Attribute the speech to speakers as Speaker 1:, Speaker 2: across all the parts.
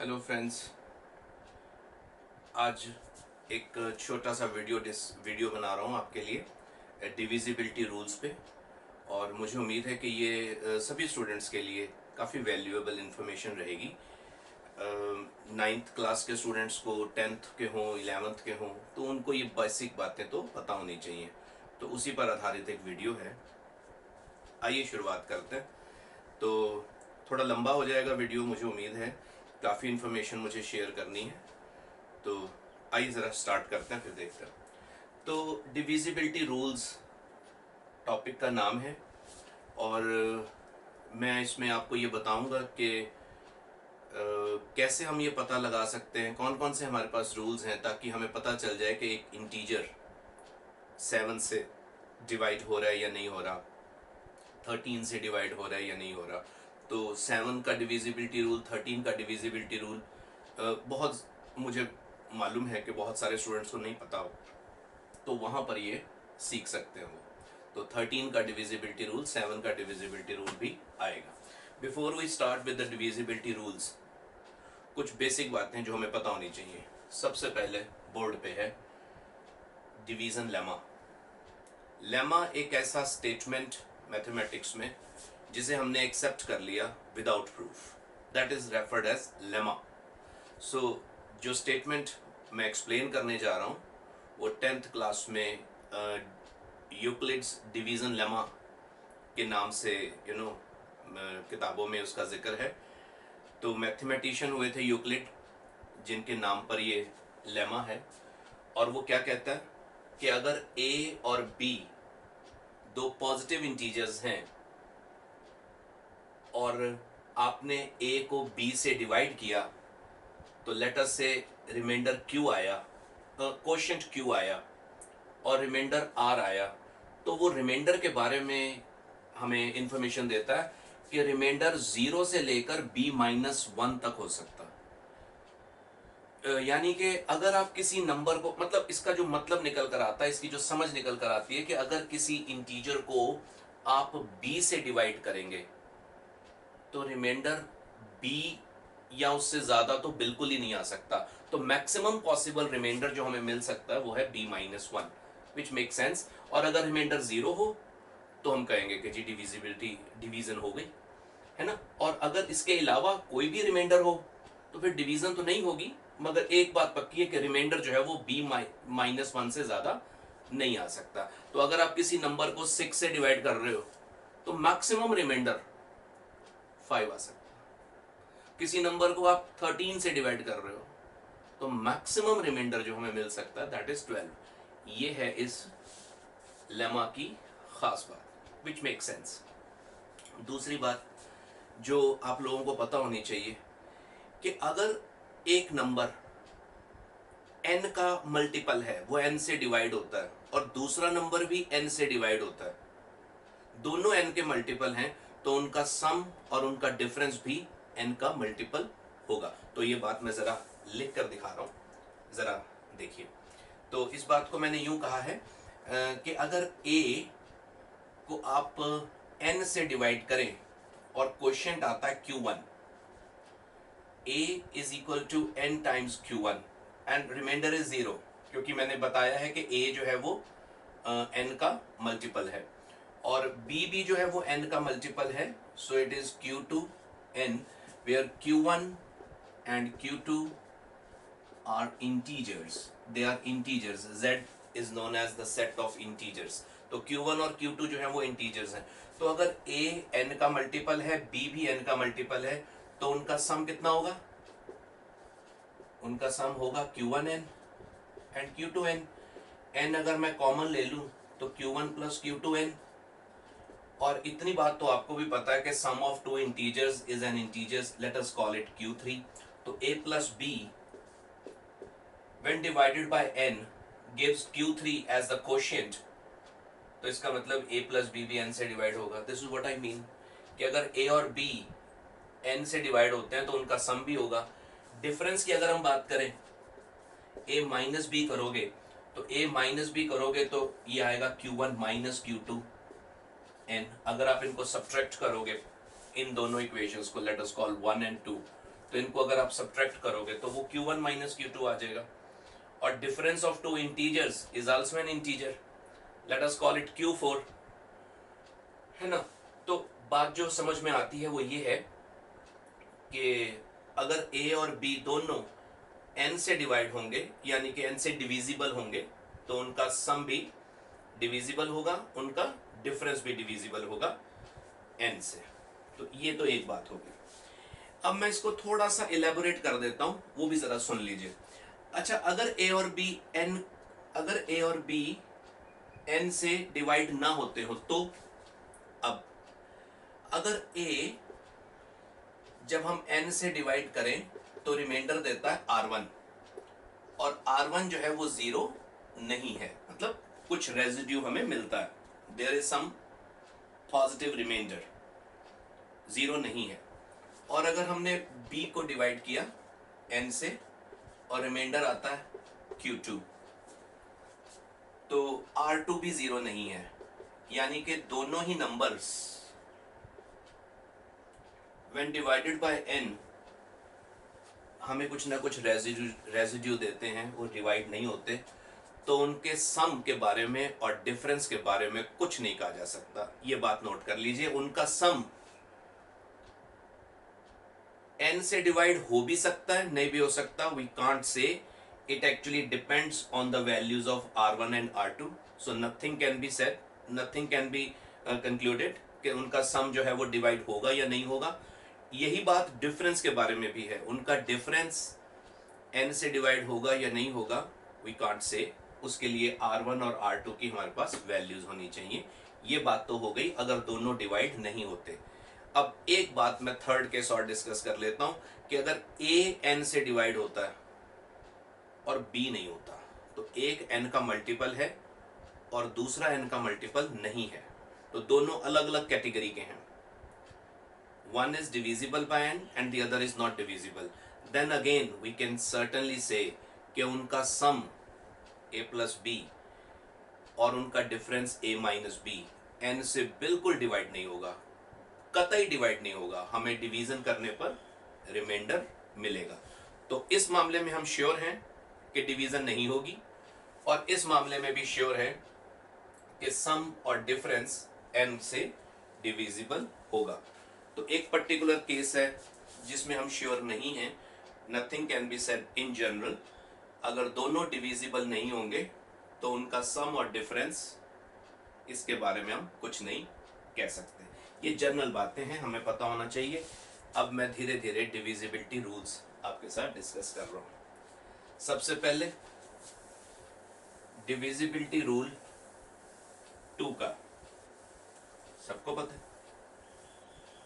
Speaker 1: Hello friends, आज एक छोटा सा वीडियो बना रहा हूँ आपके लिए डिविजिबिलिटी रूल्स पे। और मुझे उम्मीद है कि ये सभी स्टूडेंट्स के लिए काफ़ी वैल्यूएबल इंफॉर्मेशन रहेगी। नाइन्थ क्लास के स्टूडेंट्स को, टेंथ के हों, 11th के हों, तो उनको ये बेसिक बातें तो पता होनी चाहिए। तो उसी पर आधारित एक वीडियो है। आइए शुरुआत करते हैं। तो थोड़ा लंबा हो जाएगा वीडियो, मुझे उम्मीद है। काफ़ी इन्फॉर्मेशन मुझे शेयर करनी है, तो आइए ज़रा स्टार्ट करते हैं, फिर देखते हैं। तो डिविजिबिलिटी रूल्स टॉपिक का नाम है, और मैं इसमें आपको ये बताऊंगा कि कैसे हम ये पता लगा सकते हैं, कौन कौन से हमारे पास रूल्स हैं, ताकि हमें पता चल जाए कि एक इंटीजर 7 से डिवाइड हो रहा है या नहीं हो रहा, 13 से डिवाइड हो रहा है या नहीं हो रहा। तो 7 का डिविजिबिलिटी रूल, 13 का डिविजिबिलिटी रूल बहुत, मुझे मालूम है कि बहुत सारे स्टूडेंट्स को नहीं पता हो, तो वहाँ पर ये सीख सकते हो। तो 13 का डिविजिबिलिटी रूल, 7 का डिविजिबिलिटी रूल भी आएगा। Before we start with the divisibility rules, कुछ बेसिक बातें जो हमें पता होनी चाहिए। सबसे पहले बोर्ड पे है डिवीजन लेमा। लेमा एक ऐसा स्टेटमेंट मैथमेटिक्स में जिसे हमने एक्सेप्ट कर लिया without proof, that is referred as lemma. So जो स्टेटमेंट मैं एक्सप्लेन करने जा रहा हूँ वो 10th क्लास में यूक्लिड्स डिवीजन लेमा के नाम से किताबों में उसका जिक्र है। तो मैथमेटिशियन हुए थे यूक्लिड, जिनके नाम पर ये लेमा है। और वो क्या कहता है कि अगर a और b दो पॉजिटिव इंटीजर्स हैं और आपने a को b से डिवाइड किया, तो लेट अस से रिमाइंडर q आया, क्वोशिएंट q आया और रिमाइंडर r आया, तो वो रिमाइंडर के बारे में हमें इंफॉर्मेशन देता है कि रिमाइंडर 0 से लेकर b-1 तक हो सकता है। यानी कि अगर आप किसी नंबर को, मतलब इसका जो मतलब निकल कर आता है, इसकी जो समझ निकल कर आती है कि अगर किसी इंटीजर को आप b से डिवाइड करेंगे तो रिमाइंडर b या उससे ज्यादा तो बिल्कुल ही नहीं आ सकता। तो मैक्सिमम पॉसिबल रिमाइंडर जो हमें मिल सकता है वो है b-1, विच मेक सेंस। और अगर रिमाइंडर 0 हो तो हम कहेंगे कि जी डिविजिबिलिटी, डिवीजन हो गई, है ना। और अगर इसके अलावा कोई भी रिमाइंडर हो तो फिर डिवीजन तो नहीं होगी, मगर एक बात पक्की है कि रिमाइंडर जो है वो b-1 से ज्यादा नहीं आ सकता। तो अगर आप किसी नंबर को 6 से डिवाइड कर रहे हो तो मैक्सिमम रिमाइंडर 5 आ सकता है। किसी नंबर को आप 13 से डिवाइड कर रहे हो तो मैक्सिमम रिमाइंडर जो हमें मिल सकता है दैट इज 12। ये है इस लेमा की खास बात, विच मेक सेंस। दूसरी बात जो आप लोगों को पता होनी चाहिए कि अगर एक नंबर n का मल्टीपल है, वो n से डिवाइड होता है, और दूसरा नंबर भी n से डिवाइड होता है, दोनों n के मल्टीपल हैं, तो उनका सम और उनका डिफरेंस भी n का मल्टीपल होगा। तो ये बात मैं जरा लिख कर दिखा रहा हूं, जरा देखिए। तो इस बात को मैंने यूं कहा है कि अगर a को आप n से डिवाइड करें और क्वोशिएंट आता है q1, a is equal to n times q1 and remainder is 0, क्योंकि मैंने बताया है कि a जो है वो n का मल्टीपल है और b भी जो है वो n का मल्टीपल है। So it is q2n, where q1 and q2 are integers, they are integers, z is known as the set of integers. तो q1 और q2 जो है वो इंटीजर्स हैं। तो अगर a n का मल्टीपल है, b भी n का मल्टीपल है, तो उनका सम कितना होगा? उनका सम होगा q1n एंड q2n। n अगर मैं कॉमन ले लूं तो q1 प्लस q2n। और इतनी बात तो आपको भी पता है कि sum of two integers is an integers, let us call it q3। तो a plus b when divided by n gives q3 as the quotient। तो इसका मतलब a प्लस b भी n से डिवाइड होगा। This is what I mean कि अगर a और b n से डिवाइड होते हैं तो उनका सम भी होगा। डिफरेंस की अगर हम बात करें, a माइनस बी करोगे तो a माइनस बी करोगे तो ये आएगा q1 माइनस q2 n। अगर आप इनको सब्ट्रैक्ट करोगे इन दोनों इक्वेशंस को, लेट अस कॉल 1 एंड 2, तो इनको अगर आप सब्ट्रैक्ट करोगे तो वो Q1 माइनस Q2 आ जाएगा। और difference of two integers is also an integer, let us call it Q4, है ना। तो बात जो समझ में आती है वो ये है कि अगर A और B दोनों n से डिवाइड होंगे, यानी कि n से डिविजिबल होंगे, तो उनका सम भी डिविजिबल होगा, उनका डिफरेंस भी डिविजिबल होगा n से। तो ये तो एक बात होगी। अब मैं इसको थोड़ा सा इलेबोरेट कर देता हूं, वो भी जरा सुन लीजिए। अच्छा, अगर A और B n से डिवाइड ना होते हो तो, अब अगर A जब हम n से डिवाइड करें तो रिमाइंडर देता है R1, और R1 जो है वो 0 नहीं है, मतलब कुछ रेजिड्यू हमें मिलता है, there is some positive remainder, 0 नहीं है। और अगर हमने B को डिवाइड किया n से और रिमाइंडर आता है Q2, तो R2 भी 0 नहीं है, यानी कि दोनों ही numbers when divided by n हमें कुछ ना कुछ रेजिड्यू देते हैं, वो डिवाइड नहीं होते, तो उनके सम के बारे में और डिफरेंस के बारे में कुछ नहीं कहा जा सकता। ये बात नोट कर लीजिए, उनका सम n से डिवाइड हो भी सकता है, नहीं भी हो सकता, we can't say, it actually depends on the values of R1 and R2, so nothing can be said, nothing can be concluded कि उनका सम जो है वो डिवाइड होगा या नहीं होगा। यही बात डिफरेंस के बारे में भी है, उनका डिफरेंस n से डिवाइड होगा या नहीं होगा, वी कांट से, उसके लिए R1 और R2 की हमारे पास वैल्यूज होनी चाहिए। ये बात तो हो गई अगर दोनों डिवाइड नहीं होते। अब एक बात मैं थर्ड केस और डिस्कस कर लेता हूं कि अगर A n से डिवाइड होता है और B नहीं होता, तो एक n का मल्टीपल है और दूसरा n का मल्टीपल नहीं है, तो दोनों अलग अलग कैटेगरी के हैं, one is divisible by n and the other is not divisible, then again we can certainly say कि उनका सम a plus b और उनका difference a minus b n से बिल्कुल डिवाइड नहीं होगा, कतई डिवाइड नहीं होगा, हमें डिवीजन करने पर रिमाइंडर मिलेगा। तो इस मामले में हम श्योर हैं कि डिवीजन नहीं होगी, और इस मामले में भी श्योर है कि सम और डिफरेंस n से डिविजिबल होगा। तो एक पर्टिकुलर केस है जिसमें हम श्योर नहीं हैं, nothing can be said in general, अगर दोनों डिविजिबल नहीं होंगे तो उनका सम और डिफरेंस, इसके बारे में हम कुछ नहीं कह सकते। ये जनरल बातें हैं, हमें पता होना चाहिए। अब मैं धीरे धीरे डिविजिबिलिटी रूल्स आपके साथ डिस्कस कर रहा हूं। सबसे पहले डिविजिबिलिटी रूल 2 का सबको पता है,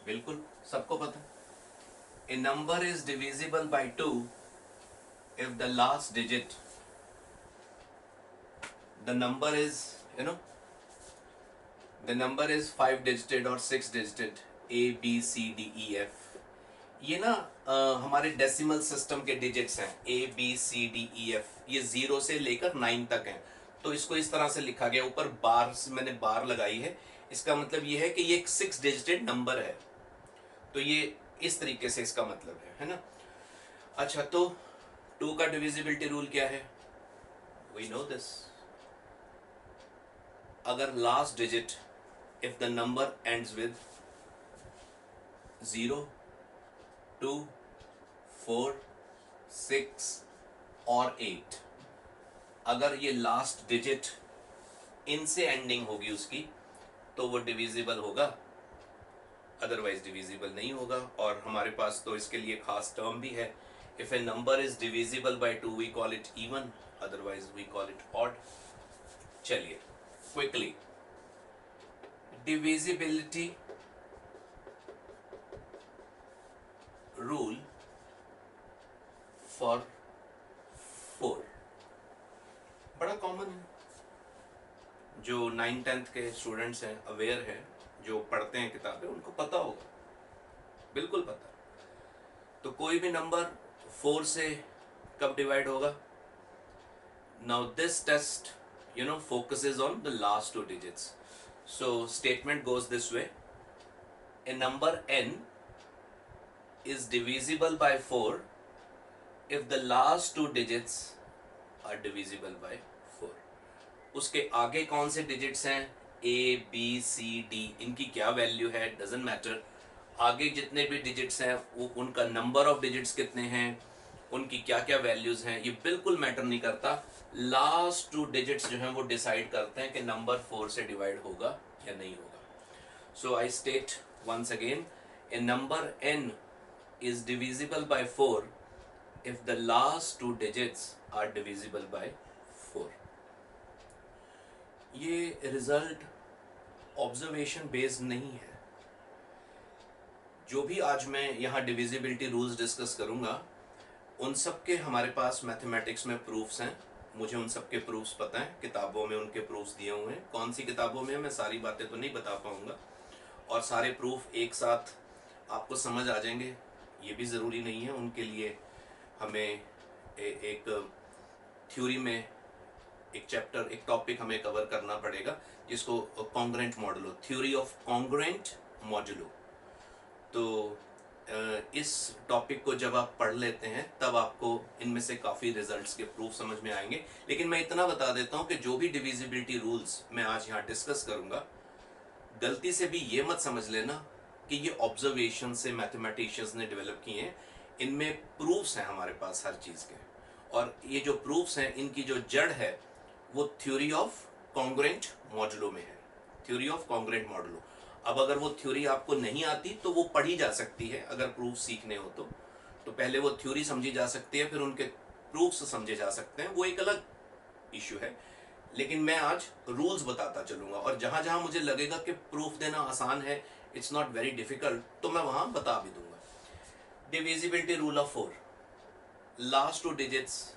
Speaker 1: बिल्कुल सबको पता है। A number is divisible by 2 if the last digit, the number is, the number is 5 digited or 6 digited, A B C D E F। ये ना हमारे डेसिमल सिस्टम के डिजिट्स हैं A B C D E F, ये 0 से लेकर 9 तक हैं, तो इसको इस तरह से लिखा गया, ऊपर बार से मैंने बार लगाई है, इसका मतलब ये है कि ये एक 6 डिजिटेड नंबर है, तो ये इस तरीके से इसका मतलब है ना। अच्छा, तो 2 का डिविजिबिलिटी रूल क्या है, वी नो दिस, अगर last digit, if the number ends with 0, 2, 4, 6 और 8, अगर ये लास्ट डिजिट इनसे एंडिंग होगी उसकी, तो वो डिविजिबल होगा, अदरवाइज डिविजिबल नहीं होगा। और हमारे पास तो इसके लिए खास टर्म भी है, if a number is divisible by 2 we call it even, otherwise we call it odd. चलिए क्विकली, डिविजिबिलिटी रूल फॉर 4 बड़ा कॉमन है, जो 9th-10th के स्टूडेंट्स हैं, अवेयर हैं, जो पढ़ते हैं किताबें, उनको पता होगा, बिल्कुल पता। तो कोई भी नंबर 4 से कब डिवाइड होगा, now this test focuses on the last 2 digits, so statement goes this way, a number n is divisible by 4 if the last two digits are divisible by 4। उसके आगे कौन से डिजिट्स हैं, A, B, C, D, इनकी क्या value है doesn't matter. आगे जितने भी डिजिट्स हैं वो उनका नंबर ऑफ डिजिट्स कितने हैं, उनकी क्या क्या वैल्यूज हैं, ये बिल्कुल मैटर नहीं करता। लास्ट टू डिजिट्स जो हैं वो डिसाइड करते हैं कि नंबर 4 से डिवाइड होगा या नहीं होगा। So I state once again, a number n is divisible by 4 if the last two digits are divisible by 4। ये रिजल्ट ऑब्जर्वेशन बेस्ड नहीं है। जो भी आज मैं यहाँ डिविजिबिलिटी रूल्स डिस्कस करूँगा उन सब के हमारे पास मैथमेटिक्स में प्रूफ्स हैं। मुझे उन सब के प्रूफ्स पता हैं, किताबों में उनके प्रूफ्स दिए हुए हैं। कौन सी किताबों में मैं सारी बातें तो नहीं बता पाऊँगा, और सारे प्रूफ एक साथ आपको समझ आ जाएंगे ये भी ज़रूरी नहीं है। उनके लिए हमें एक थ्योरी में एक चैप्टर, एक टॉपिक हमें कवर करना पड़ेगा जिसको congruent modulo, theory of congruent modulo. तो इस टॉपिक को जब आप पढ़ लेते हैं तब आपको इनमें से काफ़ी रिजल्ट्स के प्रूफ समझ में आएंगे। लेकिन मैं इतना बता देता हूं कि जो भी डिविजिबिलिटी रूल्स मैं आज यहाँ डिस्कस करूंगा, गलती से भी ये मत समझ लेना कि ये ऑब्जर्वेशन से मैथमेटिशियंस ने डेवलप किए हैं। इनमें प्रूफ्स हैं हमारे पास हर चीज़ के, और ये जो प्रूफ्स हैं इनकी जो जड़ है वो थ्योरी ऑफ कॉन्ग्रेंट मॉडुलो में है, थ्योरी ऑफ कॉन्ग्रेंट मॉडुलो। अब अगर वो थ्योरी आपको नहीं आती तो वो पढ़ी जा सकती है, अगर प्रूफ सीखने हो तो पहले वो थ्योरी समझी जा सकती है, फिर उनके प्रूफ्स समझे जा सकते हैं, वो एक अलग इशू है। लेकिन मैं आज रूल्स बताता चलूंगा, और जहां जहां मुझे लगेगा कि प्रूफ देना आसान है, इट्स नॉट वेरी डिफिकल्ट, तो मैं वहां बता भी दूंगा। Divisibility rule of 4, last two digits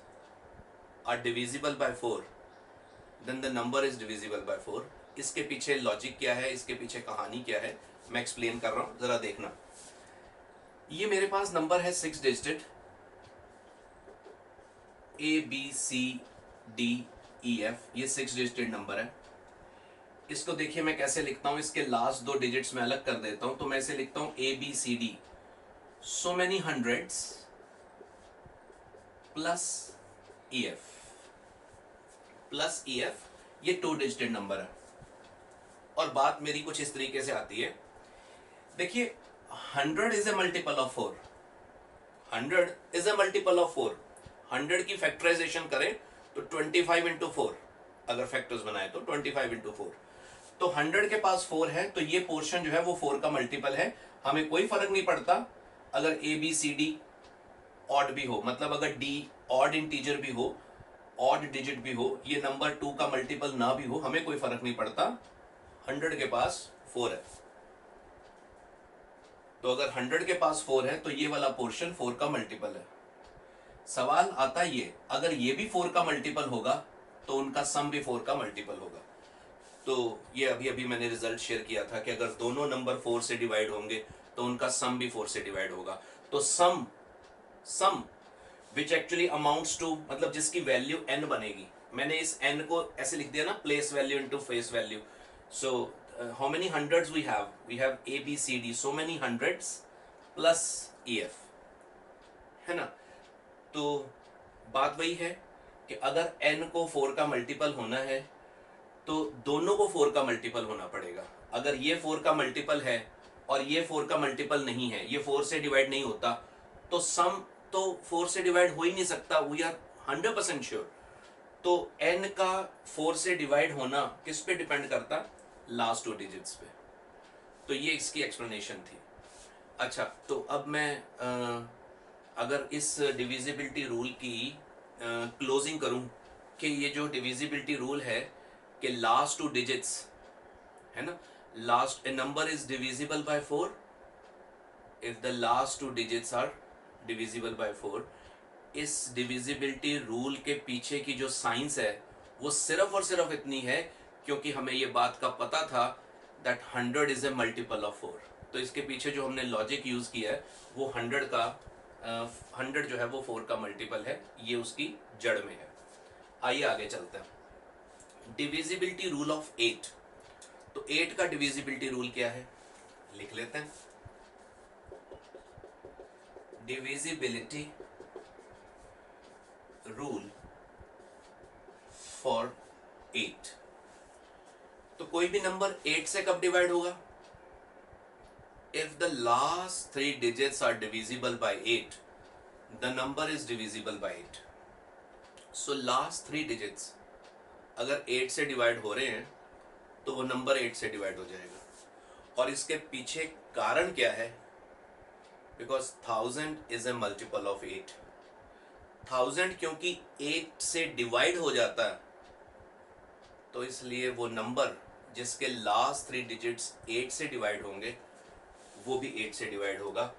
Speaker 1: are divisible by 4 then the number is divisible by 4। इसके पीछे लॉजिक क्या है, इसके पीछे कहानी क्या है, मैं एक्सप्लेन कर रहा हूं, जरा देखना। ये मेरे पास नंबर है 6 डिजिटेड, ABCDEF, ये 6 डिजिटेड नंबर है। इसको देखिए मैं कैसे लिखता हूं, इसके लास्ट दो डिजिट्स में अलग कर देता हूं। तो मैं इसे लिखता हूं ABCD, so many hundreds plus EF, ये 2 डिजिटेड नंबर है। और बात मेरी कुछ इस तरीके से आती है, देखिए 100 is a multiple of 4, 100 is a multiple of 4। 100 की फैक्टराइजेशन करें तो 25 इंटू 4, अगर फैक्टर्स बनाए तो 25 इंटू 4। तो 100 के पास 4 है, तो ये पोर्शन जो है वो 4 का मल्टीपल है। हमें कोई फर्क नहीं पड़ता अगर ABCD ऑड भी हो, मतलब अगर D ऑड इंटीजर भी हो, ऑड डिजिट भी हो, ये नंबर 2 का मल्टीपल ना भी हो, हमें कोई फर्क नहीं पड़ता। 100 के पास 4 है, तो अगर 100 के पास 4 है तो ये वाला पोर्शन 4 का मल्टीपल है। सवाल आता ये, अगर ये भी 4 का मल्टीपल होगा तो उनका सम भी 4 का मल्टीपल होगा। तो ये अभी अभी मैंने रिजल्ट शेयर किया था कि अगर दोनों नंबर 4 से डिवाइड होंगे तो उनका सम भी 4 से डिवाइड होगा। तो सम विच एक्चुअली अमाउंट्स टू, मतलब जिसकी वैल्यू n बनेगी, मैंने इस n को ऐसे लिख दिया ना, place value into face value. So how many hundreds we have? We have ABCD, so many hundreds plus EF, है ना। तो बात वही है कि अगर n को 4 का मल्टीपल होना है तो दोनों को 4 का मल्टीपल होना पड़ेगा। अगर ये 4 का मल्टीपल है और ये 4 का मल्टीपल नहीं है, ये 4 से डिवाइड नहीं होता, तो सम तो 4 से डिवाइड हो ही नहीं सकता, वी आर 100% श्योर। तो n का 4 से डिवाइड होना किस पे डिपेंड करता, लास्ट 2 डिजिट्स पे। तो ये इसकी एक्सप्लेनेशन थी। अच्छा, तो अब मैं अगर इस डिविजिबिलिटी रूल की क्लोजिंग करूं कि ये जो डिविजिबिलिटी रूल है कि लास्ट 2 डिजिट्स है ना, last a number is divisible by 4 if the last 2 digits are divisible by 4। इस डिविजिबिलिटी रूल के पीछे की जो साइंस है वो सिर्फ और सिर्फ इतनी है क्योंकि हमें ये बात का पता था that 100 is a multiple of 4। तो इसके पीछे जो हमने लॉजिक यूज किया है वो 100 जो है वो 4 का मल्टीपल है, ये उसकी जड़ में है। आइए आगे चलते हैं। Divisibility rule of 8। तो 8 का डिविजिबिलिटी रूल क्या है, लिख लेते हैं। divisibility rule for 8। तो कोई भी नंबर 8 से कब डिवाइड होगा? If the last 3 digits are divisible by 8, the number is divisible by 8. So last 3 digits अगर 8 से डिवाइड हो रहे हैं तो वो नंबर 8 से डिवाइड हो जाएगा। और इसके पीछे कारण क्या है? Because 1000 is a multiple of 8. 1000 क्योंकि 8 से डिवाइड हो जाता है, तो इसलिए वो नंबर जिसके लास्ट 3 डिजिट्स 8 से डिवाइड होंगे वो भी 8 से डिवाइड होगा।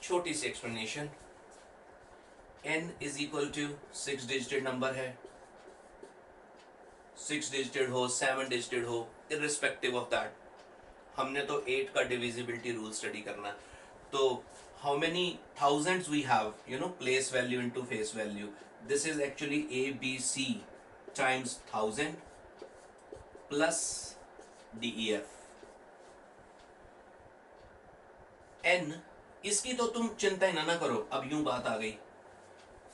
Speaker 1: छोटी सी explanation, n is equal to 6 digited number है, 6 डिजिटेड हो 7 डिजिटेड हो, इररिस्पेक्टिव ऑफ दैट हमने तो 8 का डिविजिबिलिटी रूल स्टडी करना। तो how many thousands we have, you know, place value into face value, this is actually ABC times 1000 plus DEF। n इसकी तो तुम चिंता ही ना करो, अब यूं बात आ गई,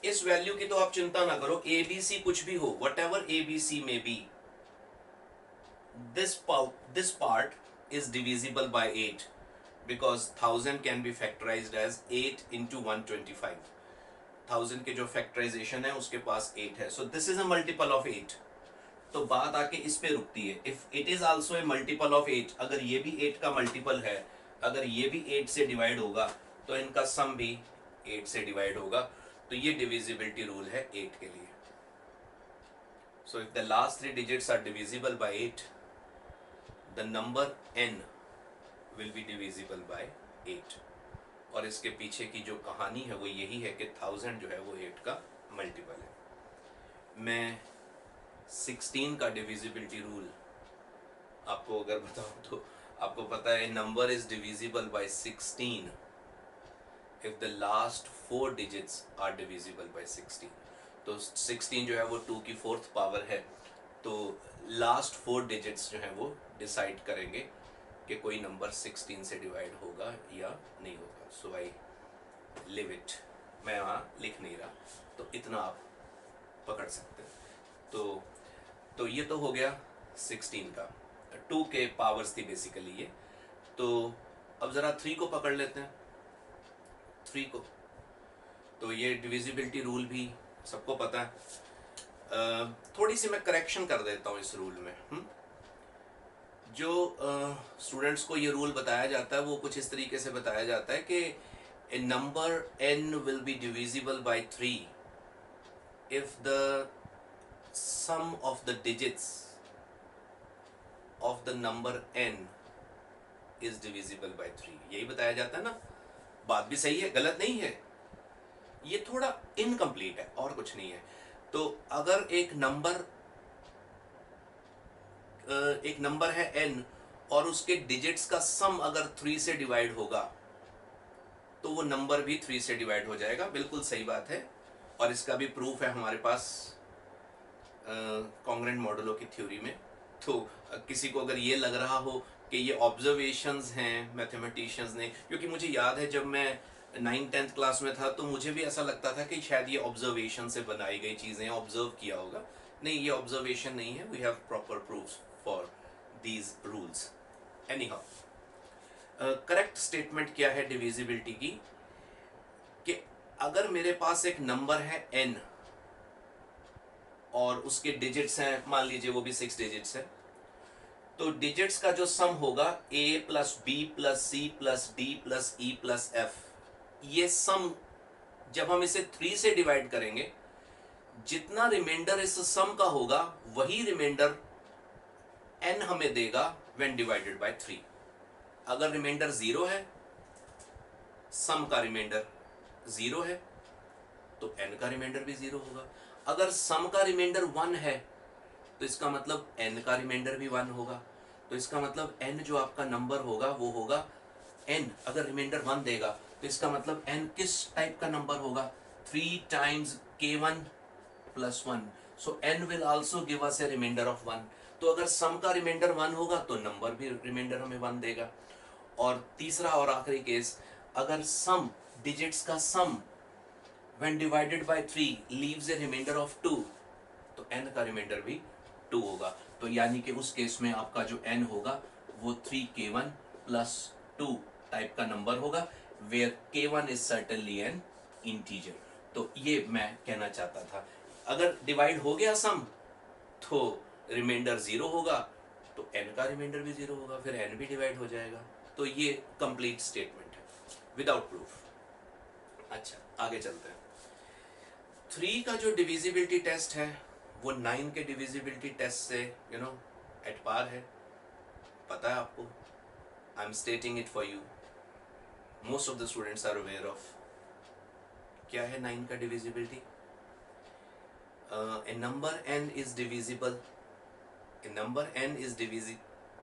Speaker 1: इस वैल्यू की तो आप चिंता ना करो, ABC कुछ भी हो, whatever ABC may be, this part is divisible by 8 because 1000 can be factorized as 8 into 125। 1000 के जो फैक्टराइजेशन है उसके पास 8 है, so this is a multiple of 8। तो बात आके इस पे रुकती है, if it is also a multiple of 8, अगर ये भी 8 का मल्टीपल है, अगर ये भी 8 से डिवाइड होगा तो इनका सम भी 8 से डिवाइड होगा। तो ये डिविजिबिलिटी रूल है 8 के लिए। So if the last 3 digits are divisible by 8, the number n will be divisible by 8। और इसके पीछे की जो कहानी है वो यही है कि 1000 जो है वो 8 का मल्टीपल है। मैं 16 का डिविजिबिलिटी रूल आपको अगर बताऊं तो आपको पता है, number is divisible by 16 if the last 4 digits are divisible by 16। तो 16 जो है वो 2 की 4th पावर है, तो लास्ट 4 डिजिट्स जो है वो डिसाइड करेंगे कि कोई नंबर 16 से डिवाइड होगा या नहीं होगा। सो आई लिव इट, मैं वहाँ लिख नहीं रहा, तो इतना आप पकड़ सकते हैं। तो ये तो हो गया 16 का, 2 के पावर्स थी बेसिकली ये। तो अब ज़रा 3 को पकड़ लेते हैं, 3 को। तो ये डिविजिबिलिटी रूल भी सबको पता है, थोड़ी सी मैं करेक्शन कर देता हूँ इस रूल में। जो स्टूडेंट्स को ये रूल बताया जाता है वो कुछ इस तरीके से बताया जाता है कि a number n will be divisible by 3 if the sum of the digits of the number n is divisible by 3। यही बताया जाता है ना। बात भी सही है, गलत नहीं है, ये थोड़ा इनकम्प्लीट है और कुछ नहीं है। तो अगर एक नंबर है n और उसके डिजिट्स का सम अगर 3 से डिवाइड होगा तो वो नंबर भी 3 से डिवाइड हो जाएगा। बिल्कुल सही बात है, और इसका भी प्रूफ है हमारे पास कॉन्ग्रेंट मॉडलों की थ्योरी में। तो किसी को अगर ये लग रहा हो कि ये ऑब्जर्वेशंस हैं मैथमेटिशियंस ने, क्योंकि मुझे याद है जब मैं 9th-10th क्लास में था तो मुझे भी ऐसा लगता था कि शायद ये ऑब्जर्वेशन से बनाई गई चीज़ें, ऑब्जर्व किया होगा। नहीं, ये ऑब्जर्वेशन नहीं है, we have proper proofs for these rules. Anyhow, correct statement क्या है डिविजिबिलिटी की, कि अगर मेरे पास एक नंबर है n और उसके डिजिट्स हैं, मान लीजिए वो भी 6 डिजिट्स है, तो डिजिट्स का जो सम होगा a plus b plus c plus d plus e plus f, ये सम जब हम इसे 3 से डिवाइड करेंगे, जितना रिमाइंडर इस सम का होगा वही रिमाइंडर n हमें देगा व्हेन डिवाइडेड बाय 3। अगर रिमाइंडर 0 है, सम का रिमाइंडर 0 है, तो n का रिमाइंडर भी 0 होगा। अगर सम का रिमाइंडर 1 है तो इसका मतलब n का रिमाइंडर भी 1 होगा। तो इसका मतलब n जो आपका नंबर होगा वो होगा n, अगर रिमाइंडर 1 देगा तो इसका मतलब n किस टाइप का नंबर होगा, 3 times k1 plus 1। So n will also give us a reminder of 1। तो अगर सम का रिमाइंडर 1 होगा तो नंबर भी रिमाइंडर हमें 1 देगा। और तीसरा और आखिरी केस, अगर सम डिजिट्स का sum when divided by 3 leaves a reminder of 2, तो n का रिमाइंडर भी 2 होगा। तो यानी कि उस केस में आपका जो n होगा वो 3k1 प्लस 2 टाइप का नंबर होगा, where k1 is certainly an integer. तो ये मैं कहना चाहता था। अगर डिवाइड हो गया सम तो रिमाइंडर 0 होगा, तो n का रिमाइंडर भी 0 होगा, फिर n भी डिवाइड हो जाएगा। तो ये कंप्लीट स्टेटमेंट है विदाउट प्रूफ। अच्छा आगे चलते हैं। 3 का जो डिविजिबिलिटी टेस्ट है वो 9 के डिविजिबिलिटी टेस्ट से एट पार है, पता है आपको। I am stating it for you, most of the students are aware of. क्या है 9 का divisibility? A number n is divisible, a number n is